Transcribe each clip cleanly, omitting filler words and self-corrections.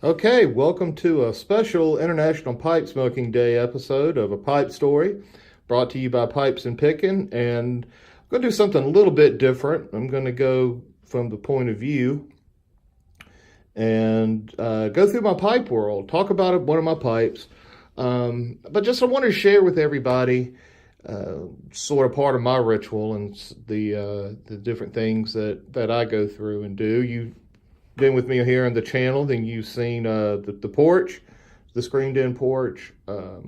Okay, welcome to a special International Pipe Smoking Day episode of A Pipe Story, brought to you by Pipes and Pickin'. And I'm going to do something a little bit different. I'm going to go from the point of view and go through my pipe world, talk about one of my pipes. But just I want to share with everybody sort of part of my ritual and the different things that I go through and do. You've been with me here on the channel, then you've seen the porch, the screened-in porch,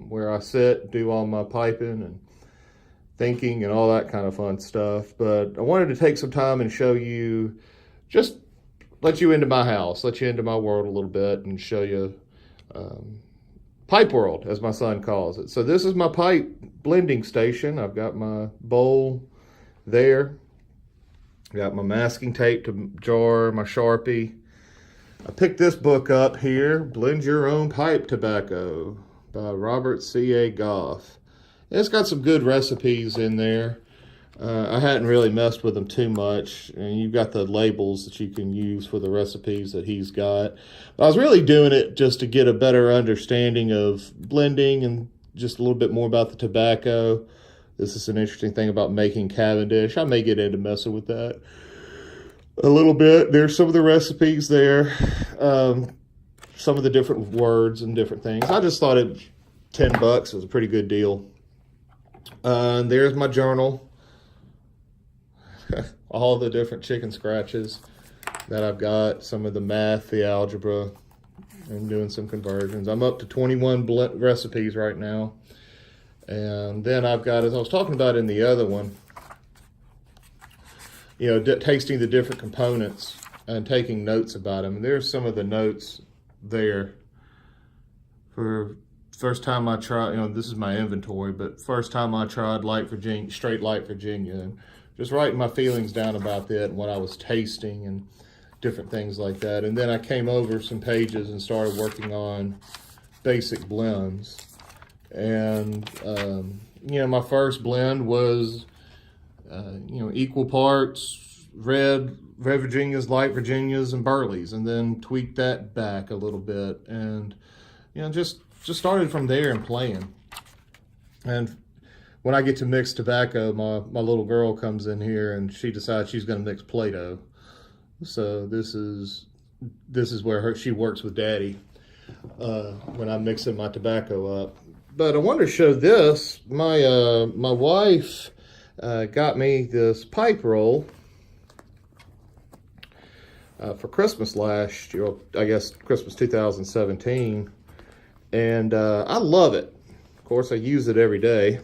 where I sit, do all my piping and thinking and all that kind of fun stuff. But I wanted to take some time and show you, just let you into my house, let you into my world a little bit and show you pipe world, as my son calls it. So this is my pipe blending station. I've got my bowl there. Got my masking tape to jar, my Sharpie. I picked this book up here, Blend Your Own Pipe Tobacco by Robert C.A. Goff. It's got some good recipes in there. I hadn't really messed with them too much. And you've got the labels that you can use for the recipes that he's got. But I was really doing it just to get a better understanding of blending and just a little bit more about the tobacco. This is an interesting thing about making Cavendish. I may get into messing with that a little bit. There's some of the recipes there, some of the different words and different things. I just thought $10 was a pretty good deal. There's my journal. All the different chicken scratches that I've got, some of the math, the algebra, and doing some conversions. I'm up to 21 recipes right now. And then I've got, as I was talking about in the other one, you know, tasting the different components and taking notes about them. And there's some of the notes there. For first time I tried, you know, this is my inventory, but first time I tried light Virginia, straight light Virginia, and just writing my feelings down about that and what I was tasting and different things like that. And then I came over some pages and started working on basic blends. And, you know, my first blend was, you know, equal parts red Virginias, light Virginias, and Burleys, and then tweaked that back a little bit. And, you know, just started from there and playing. And when I get to mix tobacco, my little girl comes in here and she decides she's going to mix Play-Doh. So this is where she works with Daddy when I'm mixing my tobacco up. But I wanted to show this. My wife got me this pipe roll for Christmas last year, I guess Christmas 2017. And I love it. Of course, I use it every day.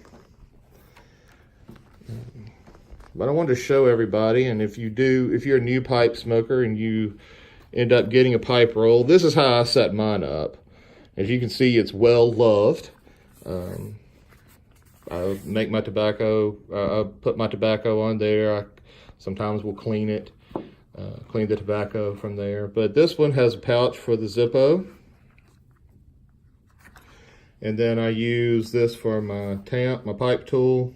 But I wanted to show everybody, and if you're a new pipe smoker and you end up getting a pipe roll, this is how I set mine up. As you can see, it's well loved. I make my tobacco, I put my tobacco on there. I sometimes will clean it, clean the tobacco from there. But this one has a pouch for the Zippo. And then I use this for my tamp, my pipe tool.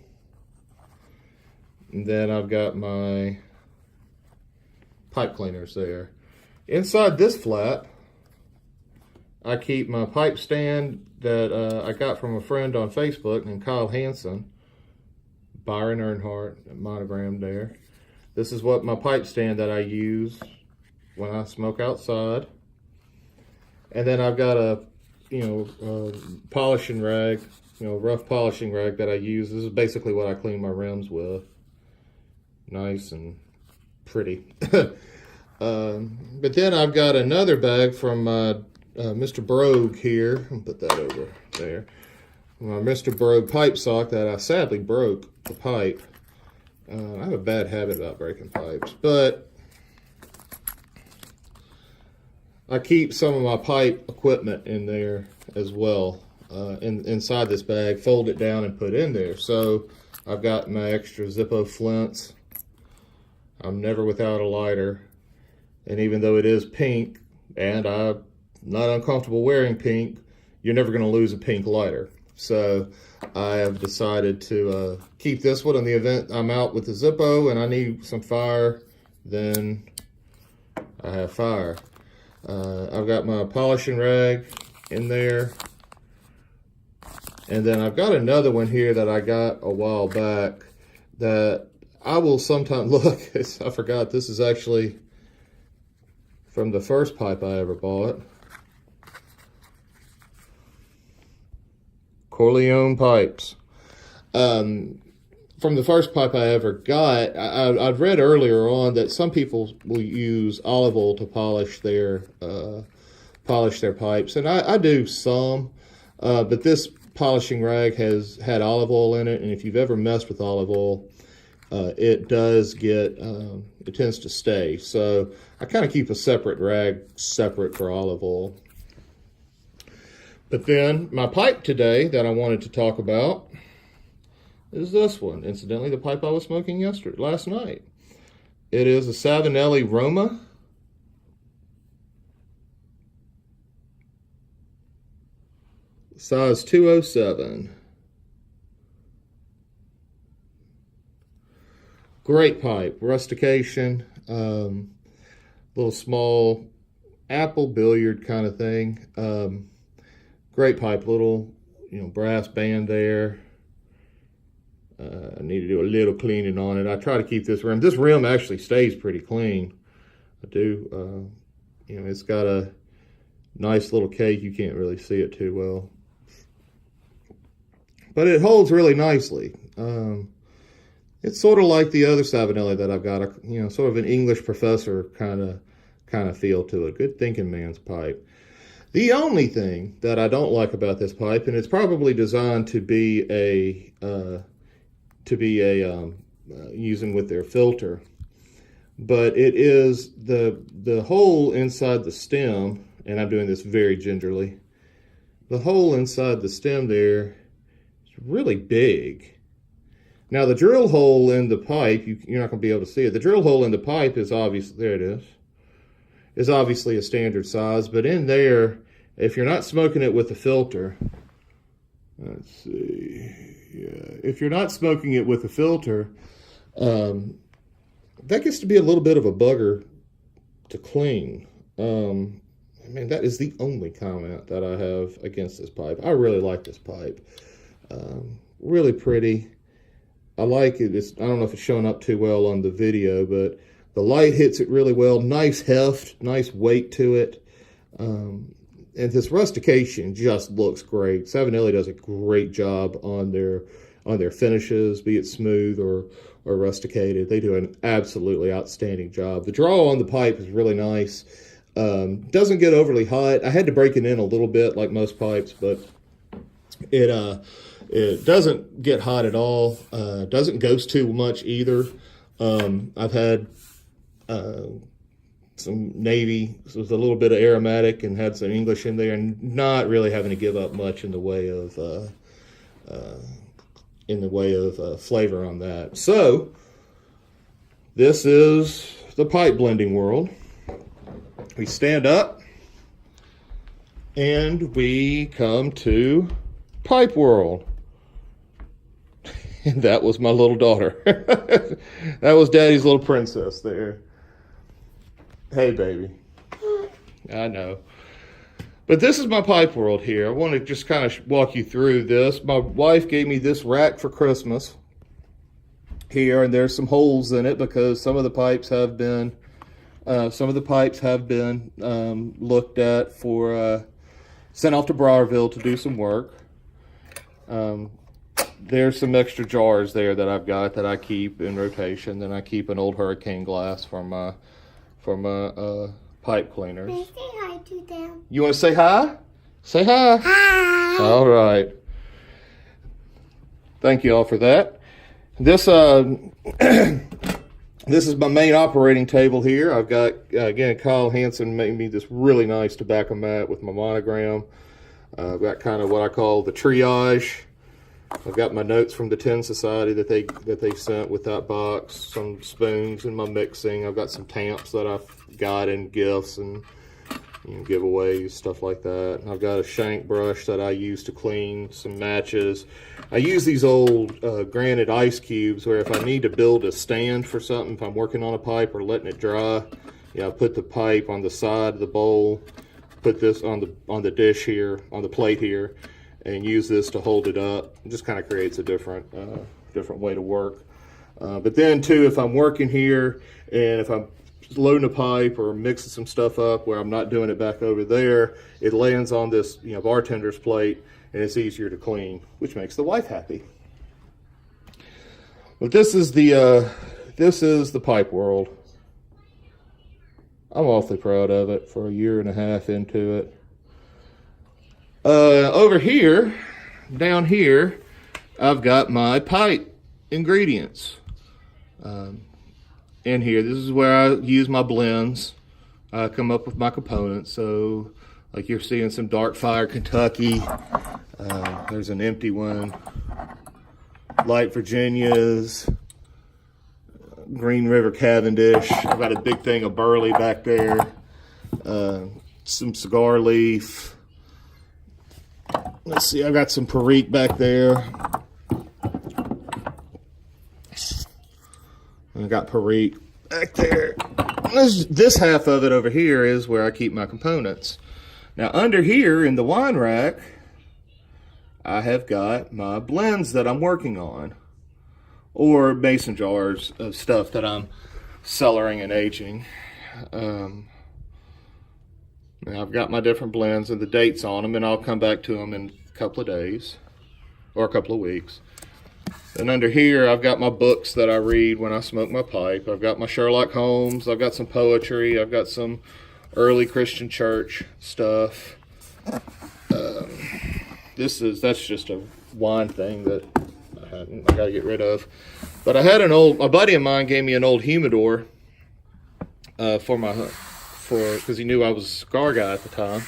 And then I've got my pipe cleaners there. Inside this flap, I keep my pipe stand that I got from a friend on Facebook named Kyle Hansen, Byron Earnhardt, monogram there. This is what my pipe stand that I use when I smoke outside. And then I've got a, polishing rag, rough polishing rag that I use. This is basically what I clean my rims with. Nice and pretty. But then I've got another bag from Mr. Brogue here. I'll put that over there. My Mr. Brogue pipe sock that I sadly broke the pipe. I have a bad habit about breaking pipes, but I keep some of my pipe equipment in there as well, inside this bag, fold it down and put in there. So I've got my extra Zippo flints. I'm never without a lighter. And even though it is pink, and I'm not uncomfortable wearing pink, you're never going to lose a pink lighter. So I have decided to keep this one in the event I'm out with the Zippo and I need some fire, then I have fire. I've got my polishing rag in there. And then I've got another one here that I got a while back that I will sometimes look. I forgot, this is actually from the first pipe I ever bought. Corleone pipes. From the first pipe I ever got, I've read earlier on that some people will use olive oil to polish their pipes, and I do some, but this polishing rag has had olive oil in it, and if you've ever messed with olive oil, it does get, it tends to stay. So I kind of keep a separate rag separate for olive oil. But then my pipe today that I wanted to talk about is this one. Incidentally, the pipe I was smoking last night. It is a Savinelli Roma. Size 207. Great pipe, rustication, little small apple billiard kind of thing. Great pipe, little, brass band there. I need to do a little cleaning on it. I try to keep this rim. This rim actually stays pretty clean. I do. It's got a nice little cake. You can't really see it too well, but it holds really nicely. It's sort of like the other Savinelli that I've got. Sort of an English professor kind of feel to it. Good thinking man's pipe. The only thing that I don't like about this pipe, and it's probably designed to be using with their filter, but it is the hole inside the stem, and I'm doing this very gingerly. The hole inside the stem there is really big. Now the drill hole in the pipe, you're not going to be able to see it. The drill hole in the pipe is obviously, there it is obviously a standard size, but in there, if you're not smoking it with the filter, let's see, yeah, if you're not smoking it with the filter, that gets to be a little bit of a bugger to clean. That is the only comment that I have against this pipe. I really like this pipe. Really pretty. I like it. I don't know if it's showing up too well on the video, but the light hits it really well. Nice heft, nice weight to it. And this rustication just looks great. Savinelli does a great job on their finishes, be it smooth or rusticated. They do an absolutely outstanding job. The draw on the pipe is really nice. Doesn't get overly hot. I had to break it in a little bit like most pipes, but it doesn't get hot at all. Doesn't ghost too much either. I've had some Navy, so it was a little bit of aromatic and had some English in there, and not really having to give up much in the way of flavor on that. So this is the pipe blending world. We stand up and we come to pipe world. And that was my little daughter. That was Daddy's little princess there. Hey, baby. I know. But this is my pipe world here. I want to just kind of walk you through this. My wife gave me this rack for Christmas here, and there's some holes in it because some of the pipes have been looked at for sent off to Briarville to do some work. There's some extra jars there that I've got that I keep in rotation. Then I keep an old hurricane glass for my pipe cleaners. Can I say hi to them? You want to say hi? Say hi. Hi. All right. Thank you all for that. This this is my main operating table here. I've got, again, Kyle Hansen made me this really nice tobacco mat with my monogram. I've got kind of what I call the triage. I've got my notes from the Tin Society that they sent with that box, some spoons and my mixing. I've got some tamps that I've got in gifts and giveaways, stuff like that. I've got a shank brush that I use to clean, some matches. I use these old granite ice cubes where if I need to build a stand for something, if I'm working on a pipe or letting it dry, I put the pipe on the side of the bowl, put this on the dish here, on the plate here, and use this to hold it up. It just kind of creates a different way to work. But then too, if I'm working here and if I'm loading a pipe or mixing some stuff up where I'm not doing it back over there, it lands on this bartender's plate and it's easier to clean, which makes the wife happy. But this is the pipe world. I'm awfully proud of it for a year and a half into it. Over here, down here, I've got my pipe ingredients. In here, this is where I use my blends. I come up with my components. So, like you're seeing some Dark Fire Kentucky. There's an empty one. Light Virginias. Green River Cavendish. I've got a big thing of Burley back there. Some cigar leaf. Let's see, I've got some Perique back there. I got Perique back there. This half of it over here is where I keep my components. Now under here in the wine rack, I have got my blends that I'm working on, or mason jars of stuff that I'm cellaring and aging. Now I've got my different blends and the dates on them, and I'll come back to them in a couple of days or a couple of weeks. And under here, I've got my books that I read when I smoke my pipe. I've got my Sherlock Holmes. I've got some poetry. I've got some early Christian church stuff. That's just a wine thing that I got to get rid of. But I had a buddy of mine gave me an old humidor because he knew I was a cigar guy at the time.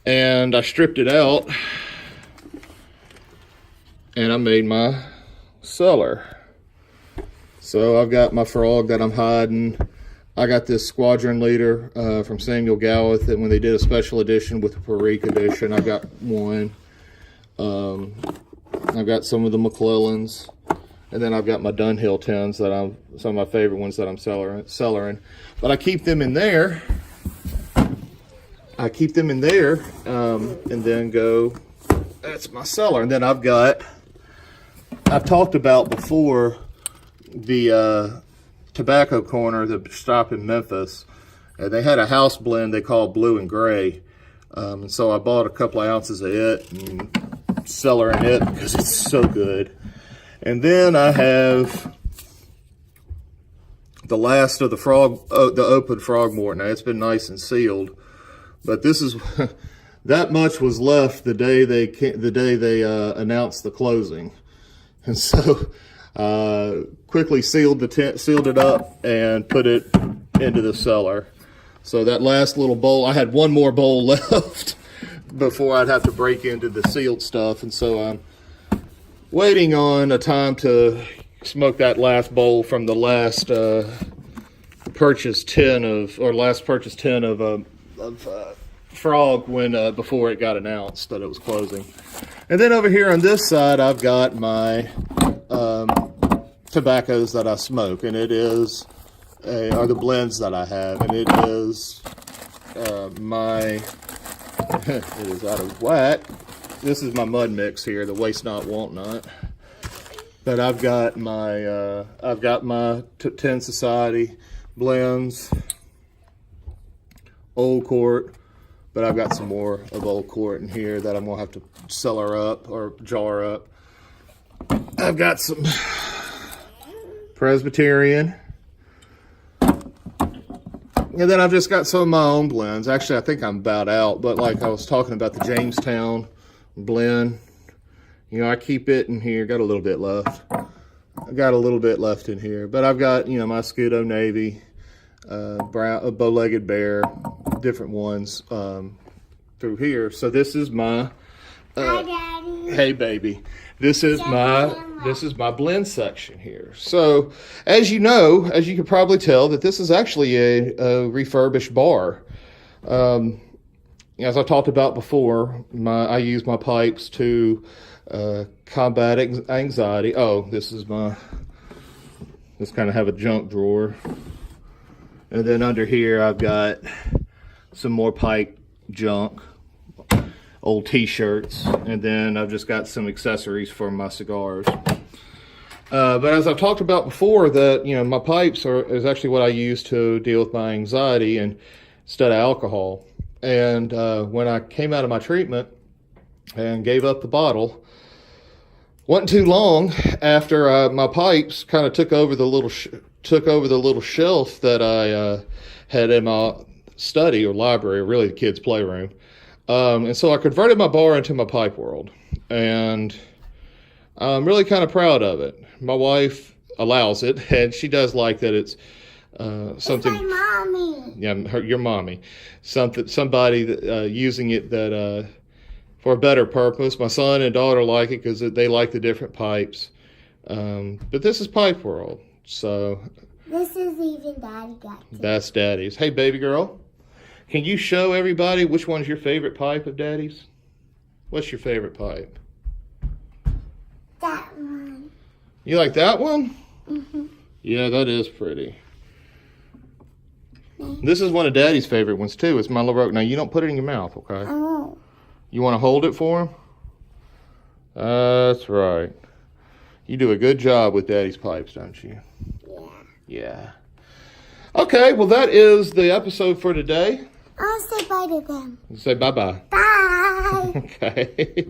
And I stripped it out and I made my cellar. So I've got my frog that I'm hiding. I got this Squadron Leader from Samuel Gawith, and when they did a special edition with the Perique edition, I got one. I've got some of the McClellans, and then I've got my Dunhill tins that some of my favorite ones that I'm cellaring. But I keep them in there. And then go. That's my cellar, and then I've talked about before the tobacco corner, the stop in Memphis. They had a house blend they called Blue and Gray. And so I bought a couple of ounces of it and cellaring it because it's so good. And then I have the last of the open Frogmore. Now it's been nice and sealed, but this is that much was left the day they announced the closing. And so quickly sealed it up and put it into the cellar. So that last little bowl, I had one more bowl left before I'd have to break into the sealed stuff. And so I'm waiting on a time to smoke that last bowl from the last purchased tin of Frog before it got announced that it was closing. And then over here on this side, I've got my tobaccos that I smoke, and it is are the blends that I have, and it is it is out of whack. This is my mud mix here, the Waste Not, Want Not. But I've got my Ten Society blends, Old Court. But I've got some more of Old Court in here that I'm gonna have to cellar up or jar up. I've got some Presbyterian. And then I've just got some of my own blends. Actually, I think I'm about out, but like I was talking about the Jamestown blend, I keep it in here. Got a little bit left. I got a little bit left in here, but I've got, my Scudo Navy, brown, bow-legged bear, different ones through here. So this is my Hi, Daddy. hey baby, this is my blend section here. So as you can probably tell that this is actually a refurbished bar. As I talked about before, I use my pipes to combat anxiety. Oh, this kind of have a junk drawer. And then under here, I've got some more pipe junk, old t-shirts, and then I've just got some accessories for my cigars. But as I've talked about before, that my pipes is actually what I use to deal with my anxiety and instead of alcohol. And when I came out of my treatment and gave up the bottle, wasn't too long after my pipes kind of took over the little shelf that I had in my study or library, or really the kids' playroom. And so I converted my bar into my pipe world, and I'm really kind of proud of it. My wife allows it, and she does like that it's something. It's my mommy. Yeah, your mommy. Somebody that, using it that for a better purpose. My son and daughter like it because they like the different pipes. But this is Pipe World, so. This is even Daddy got to. That's Daddy's. Hey, baby girl, can you show everybody which one's your favorite pipe of Daddy's? What's your favorite pipe? That one. You like that one? Mm-hmm. Yeah, that is pretty. This is one of Daddy's favorite ones too. It's my little rope. Now you don't put it in your mouth, okay? I won't. You want to hold it for him? That's right. You do a good job with Daddy's pipes, don't you? Yeah. Yeah. Okay, well that is the episode for today. I'll say bye to them. Say bye-bye. Bye. Okay.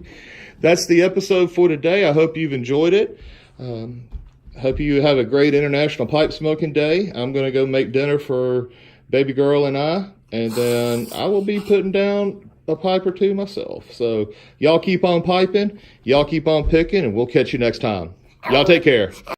That's the episode for today. I hope you've enjoyed it. Hope you have a great International Pipe Smoking Day. I'm going to go make dinner for baby girl and I, and then I will be putting down a pipe or two myself. So y'all keep on piping, y'all keep on picking, and we'll catch you next time. Y'all take care.